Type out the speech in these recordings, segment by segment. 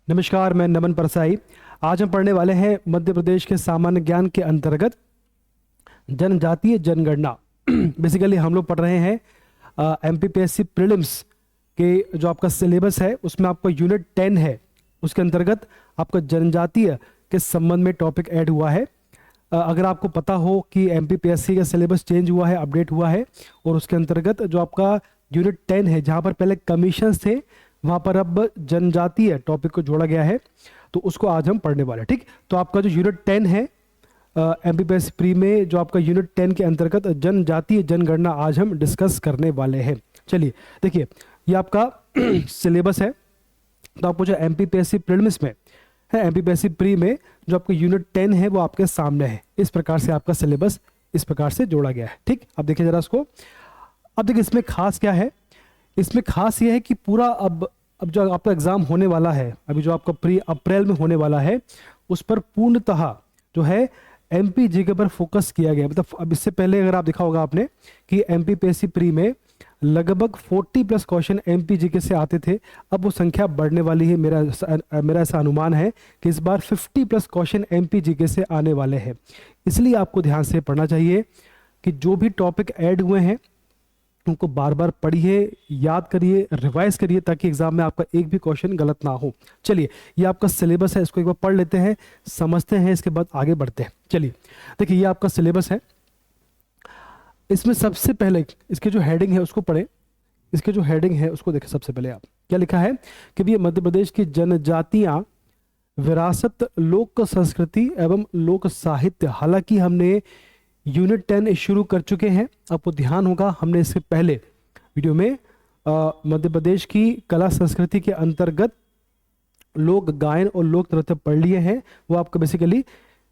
नमस्कार, मैं नमन परसाई। आज हम पढ़ने वाले हैं मध्य प्रदेश के सामान्य ज्ञान के अंतर्गत जनजातीय जनगणना। बेसिकली हम लोग पढ़ रहे हैं एमपीपीएससी प्रीलिम्स के जो आपका सिलेबस है उसमें आपका यूनिट 10 है, उसके अंतर्गत आपका जनजातीय के संबंध में टॉपिक ऐड हुआ है। अगर आपको पता हो कि एमपीपीएससी का सिलेबस चेंज हुआ है, अपडेट हुआ है, और उसके अंतर्गत जो आपका यूनिट 10 है, जहाँ पर पहले कमीशंस थे वहाँ पर अब जनजातीय टॉपिक को जोड़ा गया है, तो उसको आज हम पढ़ने वाले हैं। ठीक, तो आपका जो यूनिट 10 है एमपीपीएससी प्री में, जो आपका यूनिट 10 के अंतर्गत जनजातीय जनगणना आज हम डिस्कस करने वाले हैं। चलिए देखिए, ये आपका सिलेबस है। तो आपको जो एमपीपीएससी प्रीलिम्स में है, एमपीपीएससी प्री में जो आपका यूनिट 10 है वो आपके सामने है। इस प्रकार से आपका सिलेबस इस प्रकार से जोड़ा गया है। ठीक, अब देखिए जरा इसको। अब देखिए इसमें खास क्या है, इसमें खास ये है कि पूरा अब जो आपका एग्जाम होने वाला है, अभी जो आपका प्री अप्रैल में होने वाला है, उस पर पूर्णतः जो है एमपी जीके पर फोकस किया गया। मतलब अब इससे पहले अगर आप देखा होगा आपने कि एमपीपीएससी प्री में लगभग 40+ क्वेश्चन एमपी जीके से आते थे। अब वो संख्या बढ़ने वाली है। मेरा ऐसा अनुमान है कि इस बार 50+ क्वेश्चन एमपी जीके से आने वाले हैं। इसलिए आपको ध्यान से पढ़ना चाहिए कि जो भी टॉपिक ऐड हुए हैं उनको बार बार पढ़िए, याद करिए, रिवाइज करिए, ताकि एग्जाम में आपका एक भी क्वेश्चन गलत ना हो। चलिए, ये आपका सिलेबस है, इसको एक बार पढ़ लेते हैं, समझते हैं, इसके बाद आगे बढ़ते हैं। चलिए देखिए, ये आपका सिलेबस है। इसमें सबसे पहले इसके जो हेडिंग है उसको पढ़ें। इसके जो हेडिंग है उसको देखें। सबसे पहले आप क्या लिखा है कि ये मध्य प्रदेश की जनजातियां, विरासत, लोक संस्कृति एवं लोक साहित्य। हालांकि हमने यूनिट 10 शुरू कर चुके हैं। आपको ध्यान होगा हमने इससे पहले वीडियो में मध्य प्रदेश की कला संस्कृति के अंतर्गत लोक गायन और लोक नृत्य पढ़ लिए हैं। वो आपका बेसिकली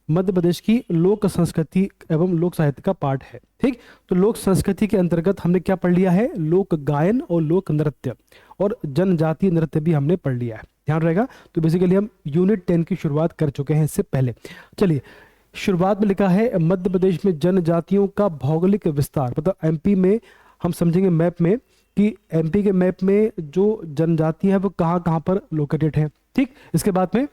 मध्य प्रदेश की लोक संस्कृति एवं लोक साहित्य का पार्ट है। ठीक, तो लोक संस्कृति के अंतर्गत हमने क्या पढ़ लिया है, लोक गायन और लोक नृत्य, और जनजातीय नृत्य भी हमने पढ़ लिया है। ध्यान रहेगा। तो बेसिकली हम यूनिट 10 की शुरुआत कर चुके हैं इससे पहले। चलिए, शुरुआत में लिखा है मध्य प्रदेश में जनजातियों का भौगोलिक विस्तार। मतलब एमपी में हम समझेंगे मैप में कि एमपी के मैप में जो जनजातियां हैं वो कहाँ कहाँ पर लोकेटेड है। ठीक, इसके बाद में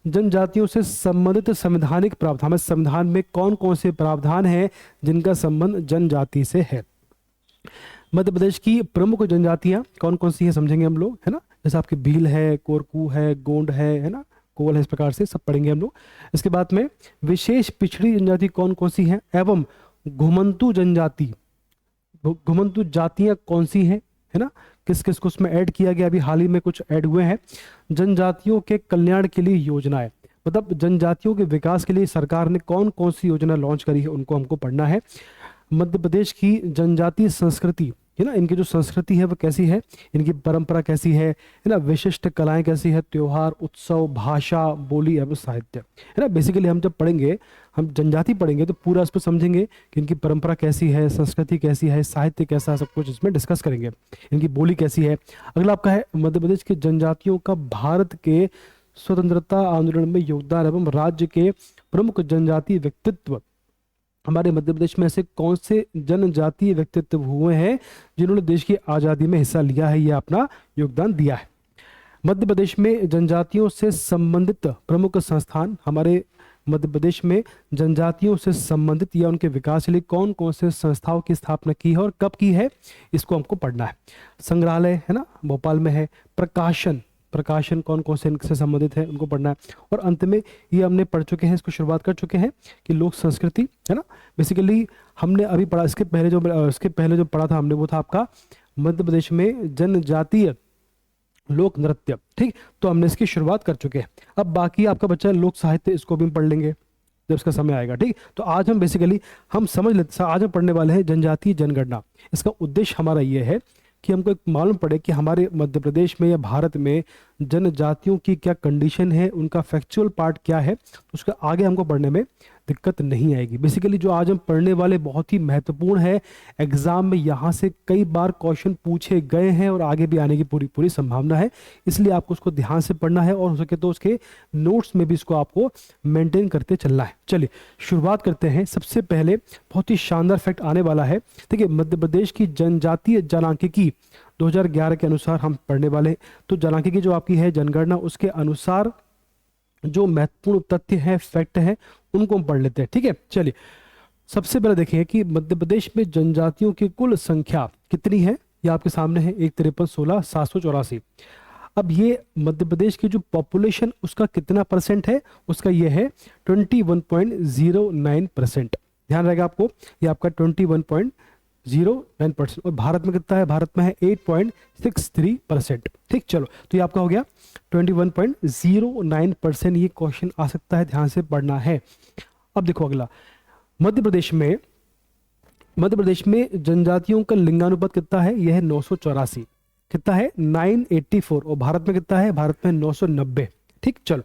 जनजातियों से संबंधित संवैधानिक प्रावधान, संविधान में कौन कौन से प्रावधान हैं जिनका संबंध जनजाति से है। मध्य प्रदेश की प्रमुख जनजातियां कौन कौन सी है समझेंगे हम लोग, है ना। जैसे आपकी भील है, कोरकू है, गोंड है ना, कोल है, इस प्रकार से सब पढ़ेंगे हम लोग। इसके बाद में विशेष पिछड़ी जनजाति कौन कौन सी हैं, एवं घुमंतु जनजाति, घुमंतु जातियां कौन सी हैं, है ना, किस किस को उसमें ऐड किया गया। अभी हाल ही में कुछ ऐड हुए हैं। जनजातियों के कल्याण के लिए योजनाएं, मतलब जनजातियों के विकास के लिए सरकार ने कौन कौन सी योजना लॉन्च करी है, उनको हमको पढ़ना है। मध्य प्रदेश की जनजातीय संस्कृति, है ना, इनकी जो संस्कृति है वो कैसी है, इनकी परंपरा कैसी है ना, विशिष्ट कलाएं कैसी है, त्योहार, उत्सव, भाषा, बोली एवं साहित्य, है ना। बेसिकली हम जब पढ़ेंगे, हम जनजाति पढ़ेंगे तो पूरा इस पर समझेंगे कि इनकी परंपरा कैसी है, संस्कृति कैसी है, साहित्य कैसा है, सब कुछ इसमें डिस्कस करेंगे। इनकी बोली कैसी है। अगला आपका है मध्य प्रदेश की जनजातियों का भारत के स्वतंत्रता आंदोलन में योगदान एवं राज्य के प्रमुख जनजातीय व्यक्तित्व। हमारे मध्य प्रदेश में ऐसे कौन से जनजातीय व्यक्तित्व हुए हैं जिन्होंने देश की आज़ादी में हिस्सा लिया है, या अपना योगदान दिया है। मध्य प्रदेश में जनजातियों से संबंधित प्रमुख संस्थान, हमारे मध्य प्रदेश में जनजातियों से संबंधित या उनके विकास के लिए कौन कौन से संस्थाओं की स्थापना की है और कब की है, इसको हमको पढ़ना है। संग्रहालय, है ना, भोपाल में है। प्रकाशन कौन कौन से इनसे संबंधित है, उनको पढ़ना है। और अंत में ये हमने पढ़ चुके हैं, इसको शुरुआत कर चुके हैं कि लोक संस्कृति, है ना। बेसिकली हमने अभी पढ़ा, इसके पहले जो पढ़ा था हमने वो था आपका मध्य प्रदेश में जनजातीय लोक नृत्य। ठीक, तो हमने इसकी शुरुआत कर चुके हैं। अब बाकी आपका बच्चा लोक साहित्य, इसको भी पढ़ लेंगे जब इसका समय आएगा। ठीक, तो आज हम बेसिकली हम समझ लेते, आज हम पढ़ने वाले हैं जनजातीय जनगणना। इसका उद्देश्य हमारा ये है कि हमको एक मालूम पड़े कि हमारे मध्य प्रदेश में या भारत में जनजातियों की क्या कंडीशन है, उनका फैक्चुअल पार्ट क्या है। उसका आगे हमको पढ़ने में दिक्कत नहीं आएगी। बेसिकली जो आज हम पढ़ने वाले बहुत ही महत्वपूर्ण है, एग्जाम में यहाँ से कई बार क्वेश्चन पूछे गए हैं और आगे भी आने की पूरी पूरी संभावना है, इसलिए आपको उसको ध्यान से पढ़ना है और हो सके तो उसके नोट्स में भी इसको आपको मेंटेन करते चलना है। चलिए शुरुआत करते हैं। सबसे पहले बहुत ही शानदार फैक्ट आने वाला है। देखिए मध्य प्रदेश की जनजातीय जनांकिकी 2011 के अनुसार हम पढ़ने वाले हैं। तो जनांकिकी जो आपकी है जनगणना, उसके अनुसार जो महत्वपूर्ण तथ्य है, फैक्ट है, उनको हम पढ़ लेते हैं। ठीक है, चलिए सबसे पहले देखिए कि मध्य प्रदेश में जनजातियों की कुल संख्या कितनी है। ये आपके सामने है 1,53,16,784। अब ये मध्य प्रदेश की जो पॉपुलेशन उसका कितना परसेंट है, उसका ये है 21.09%। ध्यान रहेगा आपको, ये आपका 21.09%। और भारत में कितना है, भारत में है 8.63%। ठीक, चलो तो ये आपका हो गया 21.09%। ये क्वेश्चन आ सकता है, ध्यान से पढ़ना है। अब देखो अगला, मध्य प्रदेश में जनजातियों का लिंगानुपात कितना है, यह है 984। कितना है, 984। और भारत में कितना है, भारत में 990। ठीक, चलो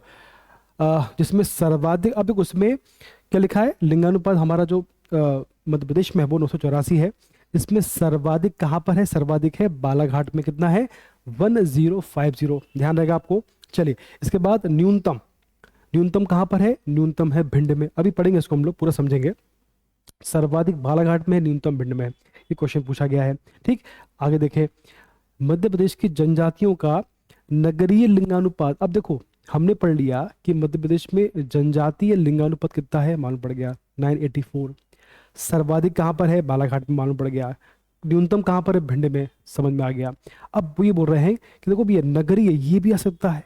जिसमें सर्वाधिक, अब उसमें क्या लिखा है, लिंगानुपात हमारा जो मध्य प्रदेश में है वो 984 है। इसमें सर्वाधिक कहाँ पर है, सर्वाधिक है बालाघाट में। कितना है, 1050। ध्यान रहेगा आपको। चलिए इसके बाद न्यूनतम कहाँ पर है, न्यूनतम है भिंड में। अभी पढ़ेंगे इसको, हम लोग पूरा समझेंगे। सर्वाधिक बालाघाट में है, न्यूनतम भिंड में है। ये क्वेश्चन पूछा गया है। ठीक, आगे देखें, मध्य प्रदेश की जनजातियों का नगरीय लिंगानुपात। अब देखो हमने पढ़ लिया कि मध्य प्रदेश में जनजातीय लिंगानुपात कितना है, मालूम पड़ गया 984। सर्वाधिक कहाँ पर है, बालाघाट में, मालूम पड़ गया। न्यूनतम कहाँ पर है, भिंड में, समझ में आ गया। अब वो ये बोल रहे हैं कि देखो भैया नगरीय ये भी आ सकता है,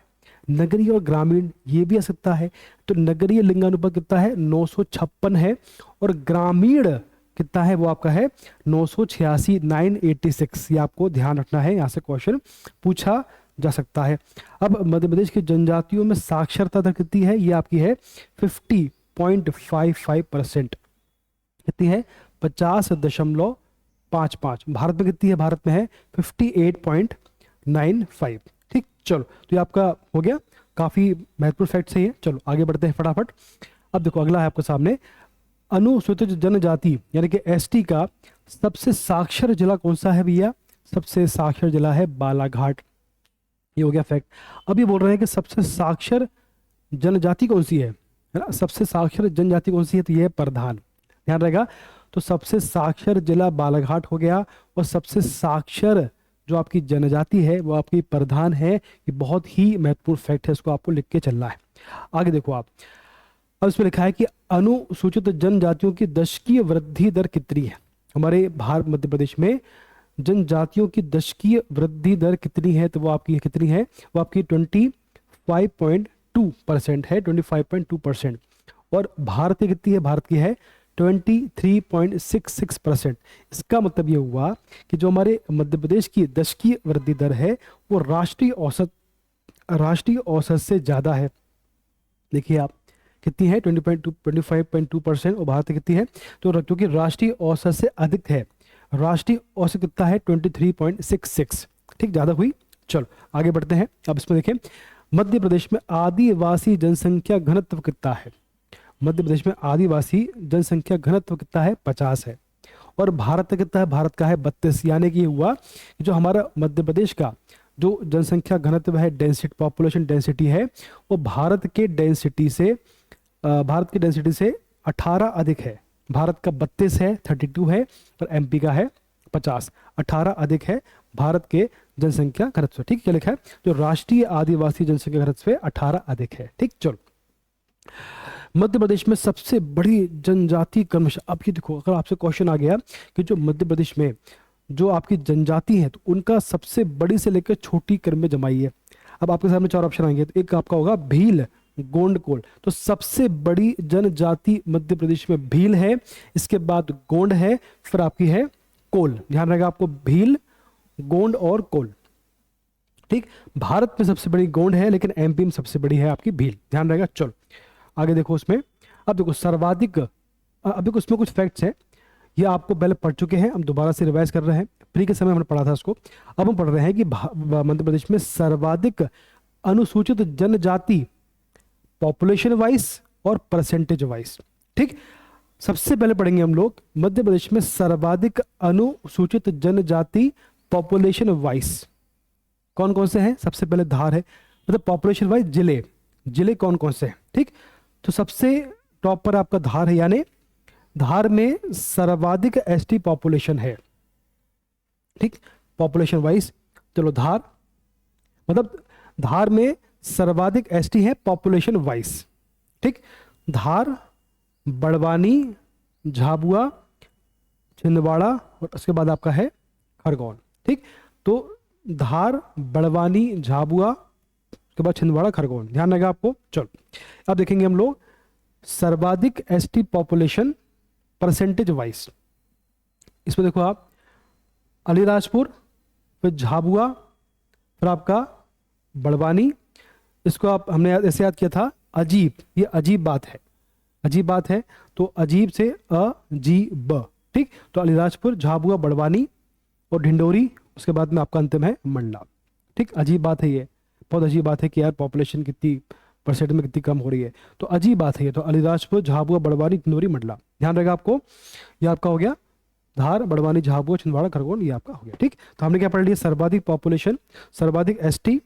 नगरीय और ग्रामीण ये भी आ सकता है। तो नगरीय लिंगानुपात कितना है, 956 है। और ग्रामीण कितना है, वो आपका है 986, 986। ये आपको ध्यान रखना है, यहाँ से क्वेश्चन पूछा जा सकता है। अब मध्य प्रदेश की जनजातियों में साक्षरता दर कितनी है, ये आपकी है 50.55%। कितनी है, 50.55। भारत में कितनी है, भारत में है 58.95। ठीक, चलो तो ये आपका हो गया, काफी महत्वपूर्ण फैक्ट है ये। चलो आगे बढ़ते हैं फटाफट। अब देखो अगला है आपके सामने, अनुसूचित जनजाति यानी कि एसटी का सबसे साक्षर जिला कौन सा है भैया, सबसे साक्षर जिला है बालाघाट। ये हो गया फैक्ट। अब ये बोल रहे हैं कि सबसे साक्षर जनजाति कौन सी है ना, सबसे साक्षर जनजाति कौन सी है, तो ये है प्रधान। ध्यान रहेगा, तो सबसे साक्षर जिला बालाघाट हो गया। और सबसे साक्षर जो आपकी जनजाति है वो आपकी प्रधान है। ये बहुत ही महत्वपूर्ण फैक्ट है, इसको आपको लिख के चलना है। आगे देखो आप, अब इसमें लिखा है कि अनुसूचित जनजातियों की दशकीय वृद्धि दर कितनी है। हमारे भारत मध्य प्रदेश में जनजातियों की दशकीय वृद्धि दर कितनी है, तो वो आपकी कितनी है, वो आपकी 25.2% है, 25.2%। और भारत की कितनी है, भारत की है 23.66%। इसका मतलब ये हुआ कि जो हमारे मध्य प्रदेश की दशकीय वृद्धि दर है वो राष्ट्रीय औसत से ज्यादा है। देखिए आप कितनी है, 25.2%। और भारत की कितनी है, तो क्योंकि राष्ट्रीय औसत से अधिक है, राष्ट्रीय औसत कितना है 23.66। ठीक, ज्यादा हुई। चलो आगे बढ़ते हैं। अब इसमें देखें, मध्य प्रदेश में आदिवासी जनसंख्या घनत्व कितना है। मध्य प्रदेश में आदिवासी जनसंख्या घनत्व कितना है, 50 है। और भारत का कितना है, भारत का है 32। यानी कि हुआ कि जो हमारा मध्य प्रदेश का जो जनसंख्या घनत्व है, डेंसिटी, पॉपुलेशन डेंसिटी है, वो भारत के डेंसिटी से 18 अधिक है। भारत का 32 है, 32 है, और एमपी का है 50, 18 अधिक है भारत के जनसंख्या घनत्व। ठीक, क्या लिखा है, जो राष्ट्रीय आदिवासी जनसंख्या घनत्व 18 अधिक है। ठीक, चलो मध्य प्रदेश में सबसे बड़ी जनजाति क्रमशः। अब ये देखो, अगर आपसे क्वेश्चन आ गया कि जो मध्य प्रदेश में जो आपकी जनजाति है तो उनका सबसे बड़ी से लेकर छोटी क्रम में जमाइए। अब आपके सामने 4 ऑप्शन आएंगे, तो एक आपका होगा भील, गोंड, कोल। तो सबसे बड़ी जनजाति मध्य प्रदेश में भील है, इसके बाद गोंड है, फिर आपकी है कोल। ध्यान रहेगा आपको, भील, गोंड और कोल। ठीक, भारत में सबसे बड़ी गोंड है, लेकिन एमपी में सबसे बड़ी है आपकी भील। ध्यान रहेगा। चलो आगे देखो उसमें, अब देखो सर्वाधिक, अब देखो उसमें कुछ फैक्ट्स हैं, ये आपको पहले पढ़ चुके हैं, हम दोबारा से रिवाइज कर रहे हैं। प्री के समय हमने पढ़ा था इसको, अब हम पढ़ रहे हैं कि मध्य प्रदेश में सर्वाधिक अनुसूचित जनजाति पॉपुलेशन वाइज और परसेंटेज वाइज। ठीक, सबसे पहले पढ़ेंगे हम लोग मध्य प्रदेश में सर्वाधिक अनुसूचित जनजाति पॉपुलेशन वाइज कौन कौन से हैं। सबसे पहले धार है, मतलब पॉपुलेशन वाइज जिले, जिले कौन कौन से हैं। ठीक, तो सबसे टॉप पर आपका धार है, यानी धार में सर्वाधिक एसटी पॉपुलेशन है। ठीक, पॉपुलेशन वाइज, चलो धार, मतलब धार में सर्वाधिक एसटी है पॉपुलेशन वाइज। ठीक, धार, बड़वानी, झाबुआ, छिंदवाड़ा और उसके बाद आपका है खरगोन। ठीक, तो धार, बड़वानी, झाबुआ, उसके बाद छिंदवाड़ा, खरगोन, ध्यान रहेगा आपको। चलो अब देखेंगे हम लोग सर्वाधिक एसटी पॉपुलेशन परसेंटेज वाइज। इसमें देखो आप, अलीराजपुर, फिर झाबुआ, फिर आपका बड़वानी, इसको आप हमने ऐसे याद किया था अजीब, ये अजीब बात है, अजीब बात है, तो अजीब से अजीब। ठीक, तो अलीराजपुर, झाबुआ, बड़वानी और ढिंडोरी, उसके बाद में आपका अंतिम है मंडला। ठीक, अजीब बात है, ये बहुत अजीब बात है कि यार पॉपुलेशन कितनी परसेंट में कितनी कम हो रही है, तो अजीब बात है ये। तो अलीराजपुर, झाबुआ, बड़वानी, ढिंडोरी, मंडला, ध्यान रहेगा आपको। ये आपका हो गया धार, बड़वानी, झाबुआ, छिंदवाड़ा, खरगोन, ये आपका हो गया। ठीक, तो हमने क्या पढ़ लिया, सर्वाधिक पॉपुलेशन, सर्वाधिक एसटी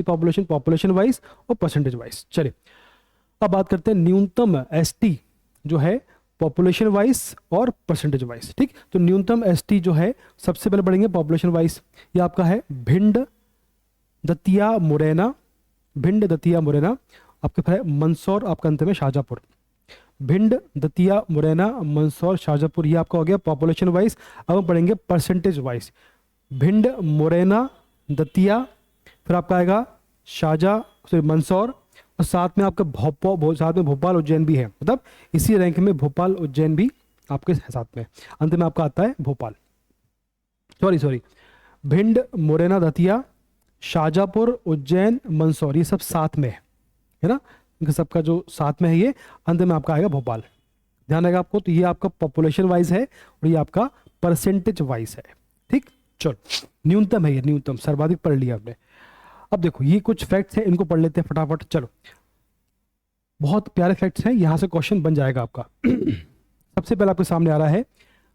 पॉपुलेशन, पॉपुलेशन वाइज और परसेंटेज वाइज। चलिए अब बात करते हैं न्यूनतम एसटी जो है पॉपुलेशन वाइज और परसेंटेज वाइज। ठीक, तो न्यूनतम एसटी जो है सबसे पहले पढ़ेंगे पॉपुलेशन वाइज। ये आपका है भिंड, दतिया, मुरैना, भिंड, दतिया, मुरैना, आपके फिर है मंदसौर, आपका अंत में शाहजहाँपुर। भिंड, दतिया, मुरैना, मंदसौर, शाहजहाँपुर, ये आपका हो गया पॉपुलेशन वाइज। अब हम पढ़ेंगे परसेंटेज वाइज। भिंड, मुरैना, दतिया, फिर आपका आएगा मंदसौर, और साथ में आपका साथ में भोपाल, उज्जैन भी है, मतलब इसी रैंक में भोपाल, उज्जैन भी आपके साथ में। अंत में आपका आता है भोपाल, सॉरी भिंड, मुरैना, दतिया, शाहजहाँपुर, उज्जैन, मंदसौर, ये सब साथ में है ना, इनका सबका जो साथ में है ये, अंत में आपका आएगा भोपाल, ध्यान रहेगा आपको। तो ये आपका पॉपुलेशन वाइज है और ये आपका परसेंटेज वाइज है। ठीक, चलो न्यूनतम है ये, न्यूनतम, सर्वाधिक पढ़ लिया आपने। अब देखो ये कुछ फैक्ट्स हैं, इनको पढ़ लेते हैं फटाफट। चलो बहुत प्यारे फैक्ट्स हैं, यहां से क्वेश्चन बन जाएगा आपका। सबसे पहले आपके सामने आ रहा है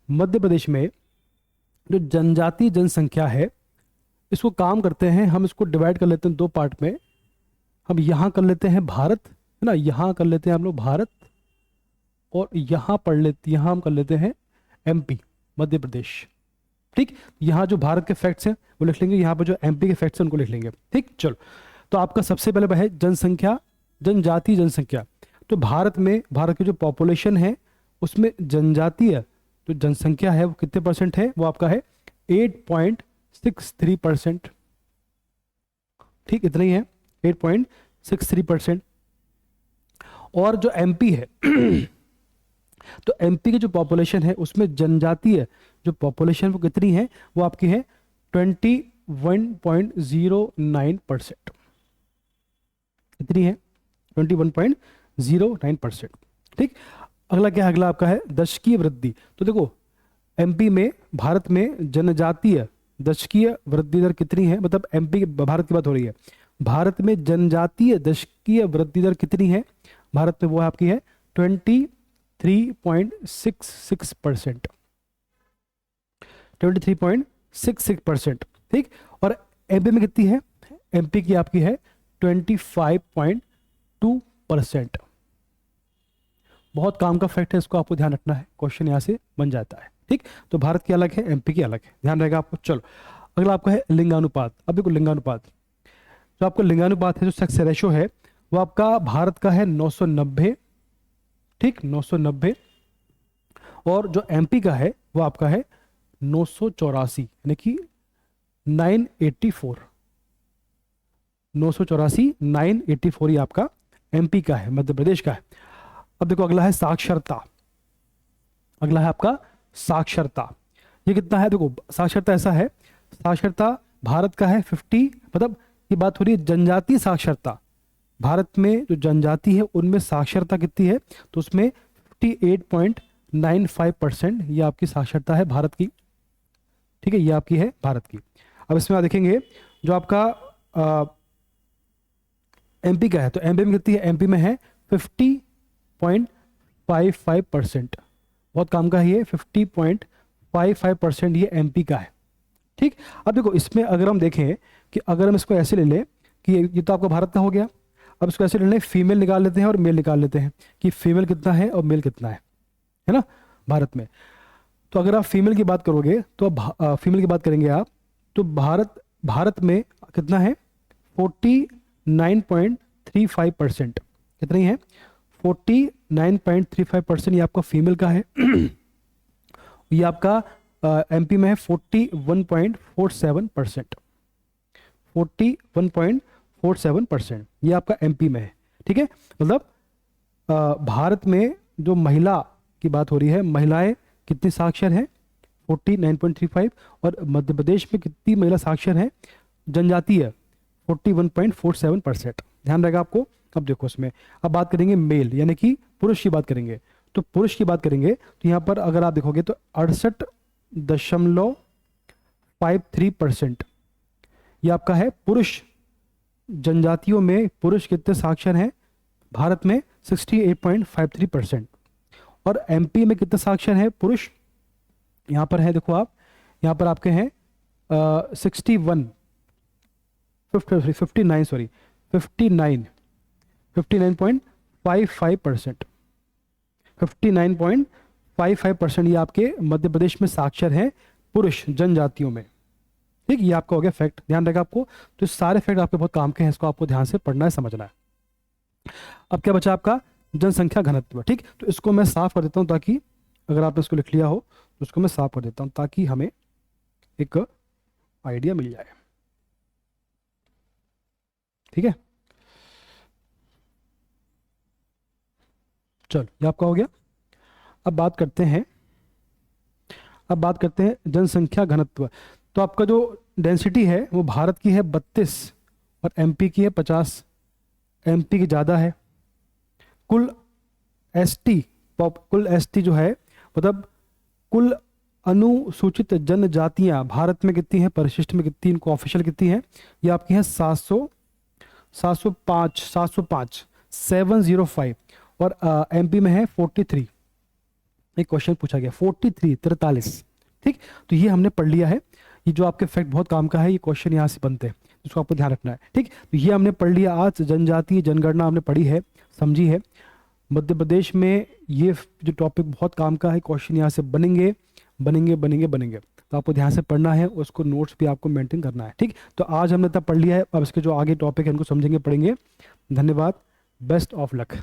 मध्य प्रदेश में जो जनजातीय जनसंख्या है, इसको काम करते हैं हम, इसको डिवाइड कर लेते हैं दो पार्ट में। हम यहाँ कर लेते हैं भारत, है ना, यहाँ कर लेते हैं हम लोग भारत, और यहाँ हम कर लेते हैं एमपी, मध्य प्रदेश। ठीक, यहाँ जो भारत के फैक्ट्स हैं वो लिख लेंगे, यहाँ पर जो एमपी के फैक्ट्स हैं उनको लिख लेंगे। ठीक, चलो तो आपका सबसे पहले है जनसंख्या, जनजातीय जनसंख्या। तो भारत में, भारत की जो पॉपुलेशन है उसमें जनजातीय जो जनसंख्या है वो कितने परसेंट है, वो आपका है 8.63%। ठीक, इतना ही है, 8.63%। और जो एमपी है तो एमपी की जो पॉपुलेशन है उसमें जनजातीय जो पॉपुलेशन वो कितनी है, वो आपकी है 21.09%। कितनी है, 21.09%। ठीक, अगला क्या है, अगला आपका है दशकीय वृद्धि। तो देखो एमपी में, भारत में जनजातीय दशकीय वृद्धि दर कितनी है, मतलब एमपी, भारत की बात हो रही है, भारत में जनजातीय दशकीय वृद्धि दर कितनी है भारत में, वो आपकी है 23.66%। 23.66%। ठीक, और एमपी में कितनी है, एमपी की आपकी है 25.2%। बहुत काम का फैक्ट है, इसको आपको ध्यान रखना है, क्वेश्चन यहाँ से बन जाता है। ठीक, तो भारत की अलग है, एमपी की अलग है, ध्यान रहेगा आपको। चलो अगला आपका है लिंगानुपात। अब देखो लिंगानुपात, जो आपका लिंगानुपात है, जो सेक्स रेशो है, वो आपका भारत का है 990। ठीक, 990, और जो एमपी का है वो आपका है 984, यानी कि 984, 984 ये आपका एमपी का है, मध्य प्रदेश का है। अब देखो अगला है साक्षरता, अगला है आपका साक्षरता। ये कितना है, देखो साक्षरता ऐसा है, साक्षरता भारत का है 50, मतलब ये बात हो रही है जनजातीय साक्षरता, भारत में जो जनजाति है उनमें साक्षरता कितनी है, तो उसमें 58.95% ये आपकी साक्षरता है भारत की। ठीक है, ये आपकी है भारत की। अब इसमें आप देखेंगे जो आपका एमपी का है, तो एमपी में कितनी है, एमपी में है 50.9 50.55%, बहुत काम का है ये, 50.55% ये एमपी का है। ठीक, अब देखो इसमें अगर हम देखें कि अगर हम इसको ऐसे ले लें कि ये तो आपका भारत का हो गया, अब इसको ऐसे ले लें, फीमेल निकाल लेते हैं और मेल निकाल लेते हैं कि फीमेल कितना है और मेल कितना है ना भारत में। तो अगर आप फीमेल की बात करोगे तो फीमेल की बात करेंगे आप, तो भारत में कितना है, 49.35%, कितनी है, 49.35% ये आपका फीमेल का है। ये आपका एमपी में है 41.47%, 41.47% ये आपका एमपी में है। ठीक है, मतलब भारत में जो महिला की बात हो रही है, महिलाएं कितनी साक्षर हैं, 49.35, और मध्य प्रदेश में कितनी महिला साक्षर हैं जनजातीय, 41.47%, ध्यान रहेगा आपको। अब देखो इसमें अब बात करेंगे मेल यानी कि पुरुष की बात करेंगे, तो पुरुष की बात करेंगे तो यहाँ पर अगर आप देखोगे तो 68.53% ये आपका है पुरुष। जनजातियों में पुरुष कितने साक्षर हैं भारत में, 68.53%, और एमपी में कितने साक्षर हैं पुरुष, यहाँ पर है देखो आप, यहाँ पर आपके हैं 59.55% 59.55% ये आपके मध्य प्रदेश में साक्षर हैं पुरुष जनजातियों में। ठीक, ये आपका हो गया फैक्ट, ध्यान रहेगा आपको। तो सारे फैक्ट आपके बहुत काम के हैं, इसको आपको ध्यान से पढ़ना है, समझना है। अब क्या बचा आपका जनसंख्या घनत्व। ठीक, तो इसको मैं साफ कर देता हूं ताकि अगर आपने इसको लिख लिया हो तो उसको मैं साफ कर देता हूं ताकि हमें एक आइडिया मिल जाए। ठीक है, चलो ये आपका हो गया। अब बात करते हैं जनसंख्या घनत्व। तो आपका जो डेंसिटी है वो भारत की है 32 और एमपी की है 50, एमपी की ज़्यादा है। कुल एसटी जो है, मतलब कुल अनुसूचित जनजातियां भारत में कितनी हैं, परिशिष्ट में कितनी, इनको ऑफिशियल कितनी है, ये आपकी है 705 और एमपी में है 43। एक क्वेश्चन पूछा गया 43। ठीक, तो ये हमने पढ़ लिया है। ये जो आपके फैक्ट बहुत काम का है, ये क्वेश्चन यहाँ से बनते हैं, इसको आपको ध्यान रखना है। ठीक, तो ये हमने पढ़ लिया आज, जनजातीय जनगणना हमने पढ़ी है, समझी है। मध्य प्रदेश में ये जो टॉपिक बहुत काम का है, क्वेश्चन यहाँ से बनेंगे। तो आपको ध्यान से पढ़ना है, उसको नोट्स भी आपको मेंटेन करना है। ठीक, तो आज हमने तब पढ़ लिया है, अब इसके जो आगे टॉपिक है उनको समझेंगे, पढ़ेंगे। धन्यवाद, बेस्ट ऑफ लक।